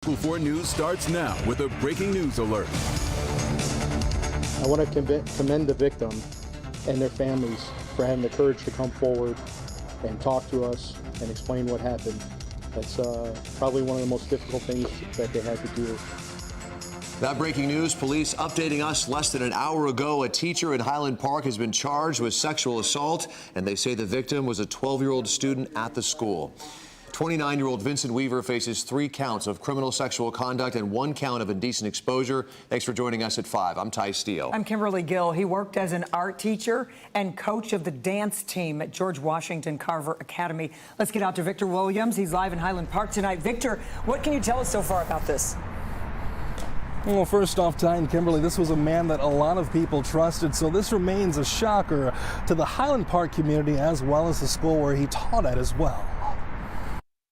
Local 4 News starts now with a breaking news alert. I want to commend the victim and their families for having the courage to come forward and talk to us and explain what happened. That's probably one of the most difficult things that they had to do. That breaking news, police updating us less than an hour ago. A teacher at Highland Park has been charged with sexual assault, and they say the victim was a 12-year-old student at the school. 29-year-old Vincent Weaver faces 3 counts of criminal sexual conduct and 1 count of indecent exposure. Thanks for joining us at 5. I'm Ty Steele. I'm Kimberly Gill. He worked as an art teacher and coach of the dance team at George Washington Carver Academy. Let's get out to Victor Williams. He's live in Highland Park tonight. Victor, what can you tell us so far about this? Well, first off, Ty and Kimberly, this was a man that a lot of people trusted, so this remains a shocker to the Highland Park community as well as the school where he taught at as well.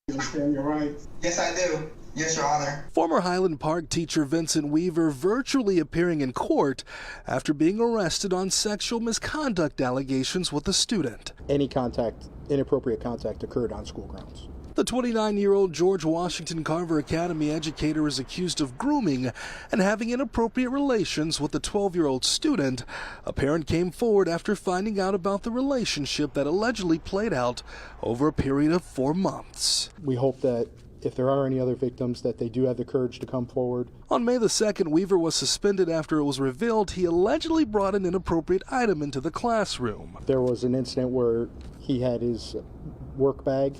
You understand your rights? Yes, I do. Yes, Your Honor. Former Highland Park teacher Vincent Weaver virtually appearing in court after being arrested on sexual misconduct allegations with a student. Any contact, inappropriate contact, occurred on school grounds. The 29-year-old George Washington Carver Academy educator is accused of grooming and having inappropriate relations with the 12-year-old student. A parent came forward after finding out about the relationship that allegedly played out over a period of 4 months. We hope that if there are any other victims, that they do have the courage to come forward. On May the 2nd, Weaver was suspended after it was revealed he allegedly brought an inappropriate item into the classroom. There was an incident where he had his work bag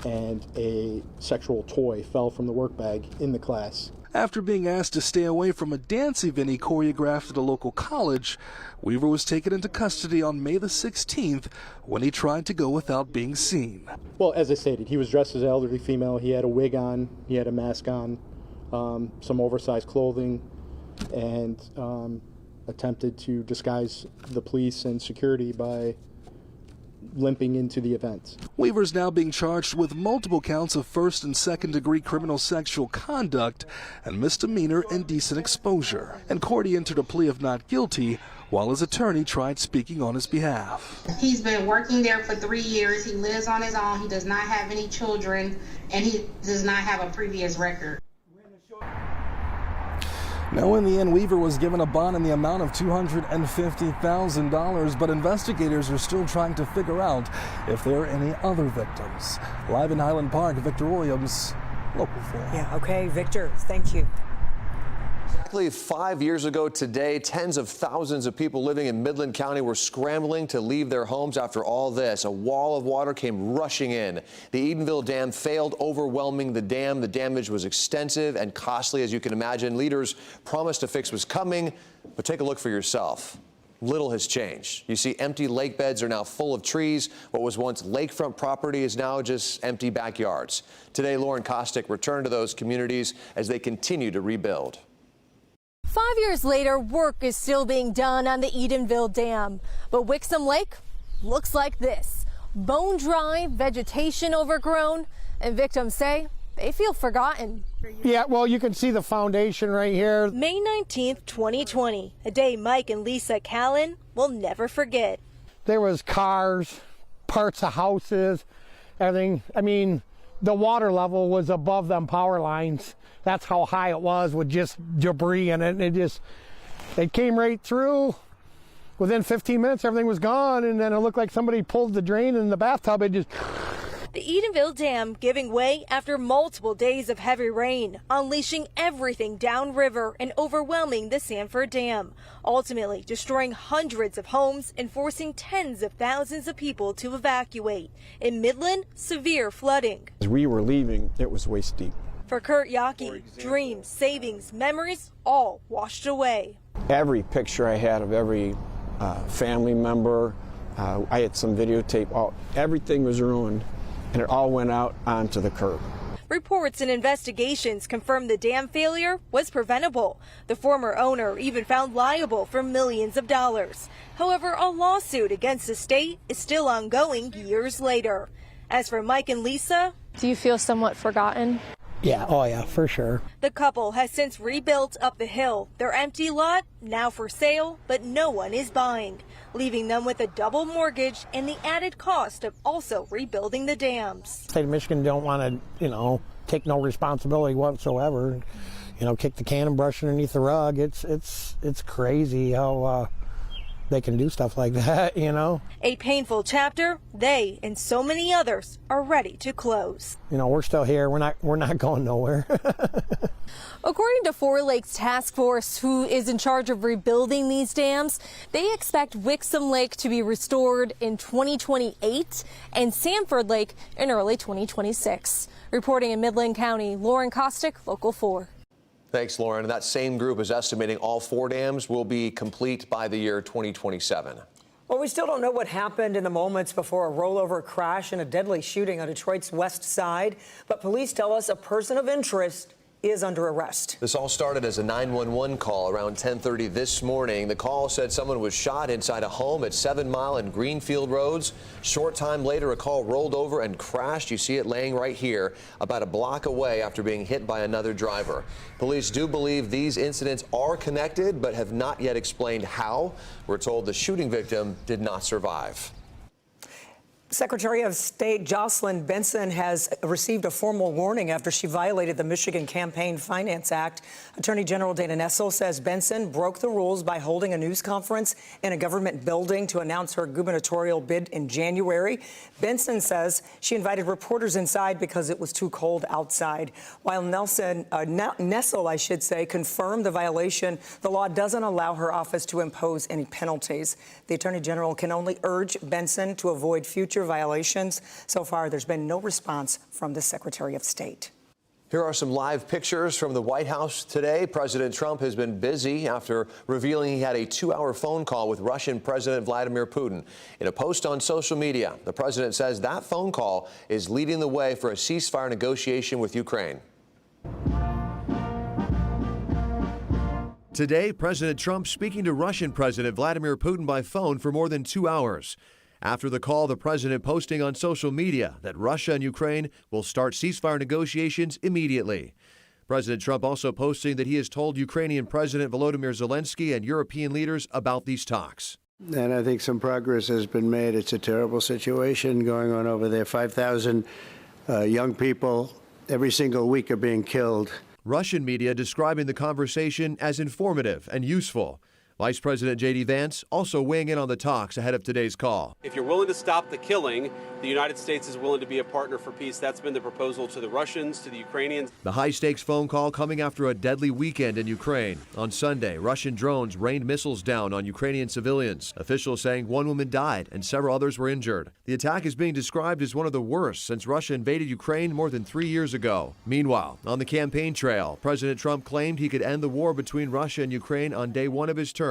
and a sexual toy fell from the work bag in the class. After being asked to stay away from a dance event he choreographed at a local college, Weaver was taken into custody on May the 16th when he tried to go without being seen. Well, as I stated, he was dressed as an elderly female. He had a wig on, he had a mask on, some oversized clothing, and attempted to disguise the police and security by limping into the event. Weaver's now being charged with multiple counts of first and second degree criminal sexual conduct and misdemeanor indecent exposure. And court he entered a plea of not guilty while his attorney tried speaking on his behalf. He's been working there for 3 years. He lives on his own. He does not have any children, and he does not have a previous record. Now, in the end, Weaver was given a bond in the amount of $250,000, but investigators are still trying to figure out if there are any other victims. Live in Highland Park, Victor Williams, Local 4. Yeah, okay, Victor, thank you. Exactly 5 years ago today, tens of thousands of people living in Midland County were scrambling to leave their homes after all this. A wall of water came rushing in. The Edenville Dam failed, overwhelming the dam. The damage was extensive and costly, as you can imagine. Leaders promised a fix was coming, but take a look for yourself. Little has changed. You see, empty lake beds are now full of trees. What was once lakefront property is now just empty backyards. Today, Lauren Kostick returned to those communities as they continue to rebuild. 5 years later, work is still being done on the Edenville Dam. But Wixom Lake looks like this. Bone dry, vegetation overgrown, and victims say they feel forgotten. Yeah, well, you can see the foundation right here. May 19th, 2020, a day Mike and Lisa Callan will never forget. There was cars, parts of houses, everything. I mean, the water level was above them power lines. That's how high it was with just debris in it. It came right through. Within 15 minutes, everything was gone, and then it looked like somebody pulled the drain in the bathtub. It just... The Edenville Dam giving way after multiple days of heavy rain, unleashing everything downriver and overwhelming the Sanford Dam, ultimately destroying hundreds of homes and forcing tens of thousands of people to evacuate. In Midland, severe flooding. As we were leaving, it was waist deep. For Kurt Yockey, dreams, savings, memories, all washed away. Every picture I had of every family member, I had some videotape, everything was ruined, and it all went out onto the curb. Reports and investigations confirm the dam failure was preventable. The former owner even found liable for millions of dollars. However, a lawsuit against the state is still ongoing years later. As for Mike and Lisa, do you feel somewhat forgotten? Yeah, oh yeah, for sure. The couple has since rebuilt up the hill. Their empty lot now for sale, but no one is buying, leaving them with a double mortgage and the added cost of also rebuilding the dams. The state of Michigan don't want to, take no responsibility whatsoever. You know, kick the can and brush underneath the rug. It's crazy how they can do stuff like that, you know. A painful chapter they and so many others are ready to close. You know, we're still here. We're not going nowhere. According to Four Lakes Task Force, who is in charge of rebuilding these dams, they expect Wixom Lake to be restored in 2028 and Sanford Lake in early 2026. Reporting in Midland County, Lauren Kostick, Local 4. Thanks, Lauren. That same group is estimating all 4 dams will be complete by the year 2027. Well, we still don't know what happened in the moments before a rollover crash and a deadly shooting on Detroit's west side, but police tell us a person of interest is under arrest. This all started as a 911 call around 10:30 this morning. The call said someone was shot inside a home at 7 Mile and Greenfield Roads. Short time later, a call rolled over and crashed. You see it laying right here, about a block away after being hit by another driver. Police do believe these incidents are connected, but have not yet explained how. We're told the shooting victim did not survive. Secretary of State Jocelyn Benson has received a formal warning after she violated the Michigan Campaign Finance Act. Attorney General Dana Nessel says Benson broke the rules by holding a news conference in a government building to announce her gubernatorial bid in January. Benson says she invited reporters inside because it was too cold outside. While Nessel, I should say, confirmed the violation, the law doesn't allow her office to impose any penalties. The Attorney General can only urge Benson to avoid future violations. So far, there's been no response from the Secretary of State. Here are some live pictures from the White House today. President Trump has been busy after revealing he had a 2-hour phone call with Russian President Vladimir Putin. In a post on social media, the president says that phone call is leading the way for a ceasefire negotiation with Ukraine. Today, President Trump speaking to Russian President Vladimir Putin by phone for more than 2 hours. After the call, the president posting on social media that Russia and Ukraine will start ceasefire negotiations immediately. President Trump also posting that he has told Ukrainian President Volodymyr Zelensky and European leaders about these talks. And I think some progress has been made. It's a terrible situation going on over there. 5,000 young people every single week are being killed. Russian media describing the conversation as informative and useful. Vice President J.D. Vance also weighing in on the talks ahead of today's call. If you're willing to stop the killing, the United States is willing to be a partner for peace. That's been the proposal to the Russians, to the Ukrainians. The high-stakes phone call coming after a deadly weekend in Ukraine. On Sunday, Russian drones rained missiles down on Ukrainian civilians. Officials saying one woman died and several others were injured. The attack is being described as one of the worst since Russia invaded Ukraine more than 3 years ago. Meanwhile, on the campaign trail, President Trump claimed he could end the war between Russia and Ukraine on day 1 of his term.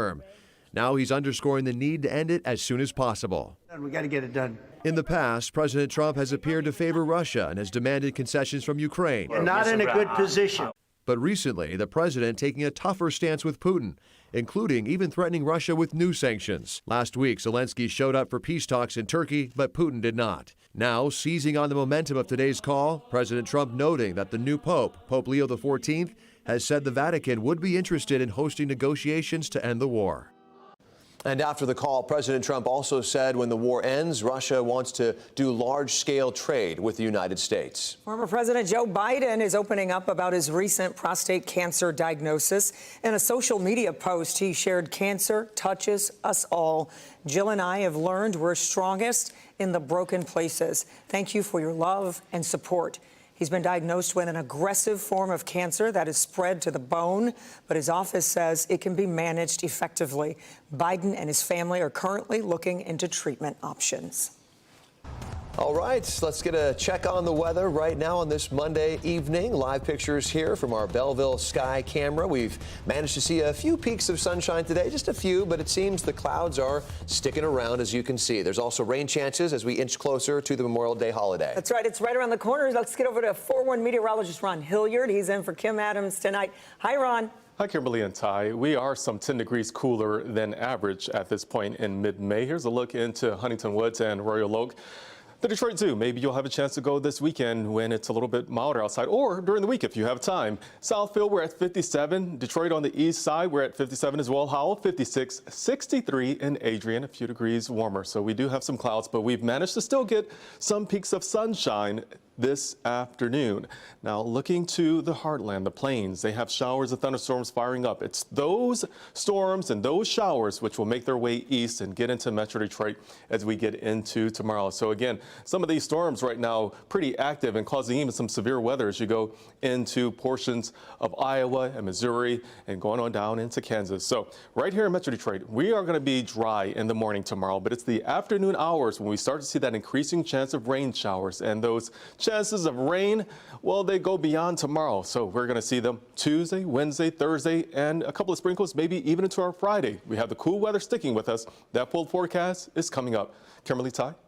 Now he's underscoring the need to end it as soon as possible. We got to get it done. In the past, President Trump has appeared to favor Russia and has demanded concessions from Ukraine. We're not in a good position. But recently, the president taking a tougher stance with Putin, including even threatening Russia with new sanctions. Last week, Zelensky showed up for peace talks in Turkey, but Putin did not. Now, seizing on the momentum of today's call, President Trump noting that the new Pope, Pope Leo XIV, has said the Vatican would be interested in hosting negotiations to end the war. And after the call, President Trump also said when the war ends, Russia wants to do large-scale trade with the United States. Former President Joe Biden is opening up about his recent prostate cancer diagnosis. In a social media post, he shared, "Cancer touches us all. Jill and I have learned we're strongest in the broken places. Thank you for your love and support." He's been diagnosed with an aggressive form of cancer that is spread to the bone, but his office says it can be managed effectively. Biden and his family are currently looking into treatment options. All right, let's get a check on the weather right now on this Monday evening. Live pictures here from our Belleville sky camera. We've managed to see a few peaks of sunshine today, just a few, but it seems the clouds are sticking around, as you can see. There's also rain chances as we inch closer to the Memorial Day holiday. That's right, it's right around the corner. Let's get over to 4-1 meteorologist Ron Hilliard. He's in for Kim Adams tonight. Hi, Ron. Hi, Kimberly and Ty. We are some 10 degrees cooler than average at this point in mid-May. Here's a look into Huntington Woods and Royal Oak. The Detroit Zoo, maybe you'll have a chance to go this weekend when it's a little bit milder outside, or during the week if you have time. Southfield, we're at 57. Detroit on the east side, we're at 57 as well. Howell, 56, 63 in Adrian, a few degrees warmer. So we do have some clouds, but we've managed to still get some peaks of sunshine this afternoon. Now, looking to the heartland, the plains, they have showers of thunderstorms firing up. It's those storms and those showers which will make their way east and get into Metro Detroit as we get into tomorrow. So again, some of these storms right now pretty active and causing even some severe weather as you go into portions of Iowa and Missouri and going on down into Kansas. So right here in Metro Detroit, we are going to be dry in the morning tomorrow, but it's the afternoon hours when we start to see that increasing chance of rain showers, and those chances of rain, well, they go beyond tomorrow. So we're going to see them Tuesday, Wednesday, Thursday, and a couple of sprinkles, maybe even into our Friday. We have the cool weather sticking with us. That full forecast is coming up. Kimberly, Ty.